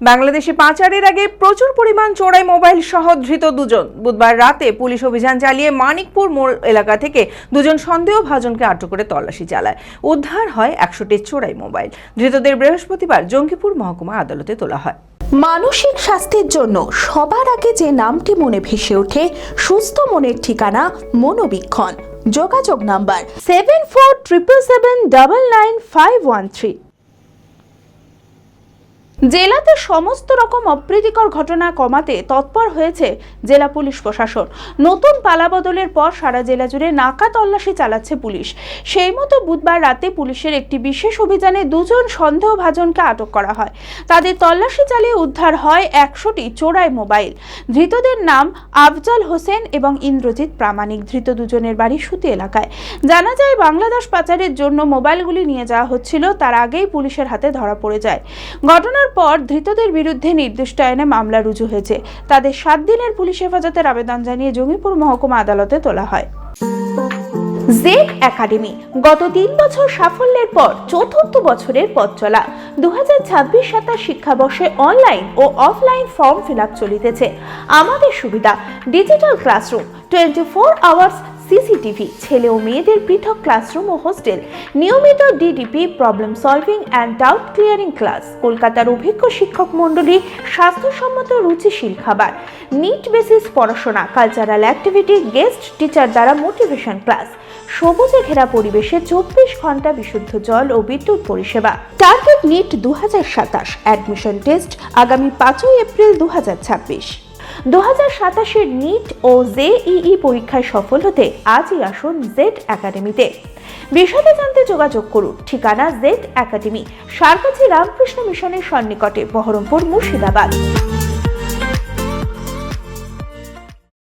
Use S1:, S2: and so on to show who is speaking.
S1: বাংলাদেশে পাচারের আগে প্রচুর পরিমাণ চোরাই মোবাইল সহ ধৃত দুজন। বুধবার রাতে পুলিশ অভিযান চালিয়ে মানিকপুর মোড় এলাকা থেকে দুজন সন্দেহভাজনকে আটক করে তল্লাশি চালায়। উদ্ধার হয় 100টি চোরাই মোবাইল। ধৃতদের বৃহস্পতিবার জঙ্গিপুর মহকুমা আদালতে তোলা হয়।
S2: মানসিক স্বাস্থ্যের জন্য সবার আগে যে নামটি মনে ভেসে ওঠে, সুস্থ মনের ঠিকানা মনোবীক্ষণ। যোগাযোগ নাম্বার 7477799513। জেলাতে সমস্ত রকম অপ্রীতিকর ঘটনা কমাতে তৎপর হয়েছে জেলা পুলিশ প্রশাসন। নতুন পালাবদলের পর সারা জেলা জুড়ে নাকা তল্লাশি চালাচ্ছে পুলিশ। সেই মতো বুধবার রাতে পুলিশের একটি বিশেষ অভিযানে দুজন সন্দেহভাজনকে আটক করা হয়। তাদের তল্লাশি চালিয়ে উদ্ধার হয় 100টি চোরাই মোবাইল। ধৃতদের নাম আফজাল হোসেন এবং ইন্দ্রজিৎ প্রামাণিক। ধৃত দুজনের বাড়ি সুতি এলাকায়। জানা যায়, বাংলাদেশ পাচারের জন্য মোবাইলগুলি নিয়ে যাওয়া হচ্ছিল, তার আগেই পুলিশের হাতে ধরা পড়ে যায়। ঘটনার পর ধৃতদের বিরুদ্ধে নির্দিষ্ট আইনে মামলা রুজু হয়েছে। তাদের 7 দিনের পুলিশ হেফাজতের আবেদন জানিয়ে জঙ্গিপুর মহকুমা আদালতে তোলা হয়। জেড একাডেমি গত 3 বছর সাফল্যের পর চতুর্থ বছরের পথ চলা। 2026-27 শিক্ষাবর্ষে অনলাইন ও অফলাইন ফর্ম ফিল আপ চলিতেছে। আমাদের সুবিধা ডিজিটাল ক্লাসরুম, 24 আওয়ার্স সিসিটিভি, ছেলে ও মেয়েদের পৃথক ক্লাসরুম ও হোস্টেল, নিয়মিত DDP, problem solving and doubt clearing class, কলকাতার অভিজ্ঞ শিক্ষক মণ্ডলী, স্বাস্থ্যসম্মত রুচিশীল খাবার, নিট বেসিস পড়াশোনা, কালচারাল অ্যাক্টিভিটি, গেস্ট টিচার দ্বারা মোটিভেশন ক্লাস, সবুজে ঘেরা পরিবেশে 24 ঘন্টা বিশুদ্ধ জল ও বিদ্যুৎ পরিষেবা। টার্গেট নিট 2027, অ্যাডমিশন টেস্ট আগামী 5 এপ্রিল 2026। 2027-এর নিট ও জেইই পরীক্ষায় সফল হতে আজই আসুন জেড একাডেমিতে। বিশদে জানতে যোগাযোগ করুন। ঠিকানা জেড একাডেমি, সারকাছি রামকৃষ্ণ মিশনের সন্নিকটে, বহরমপুর, মুর্শিদাবাদ।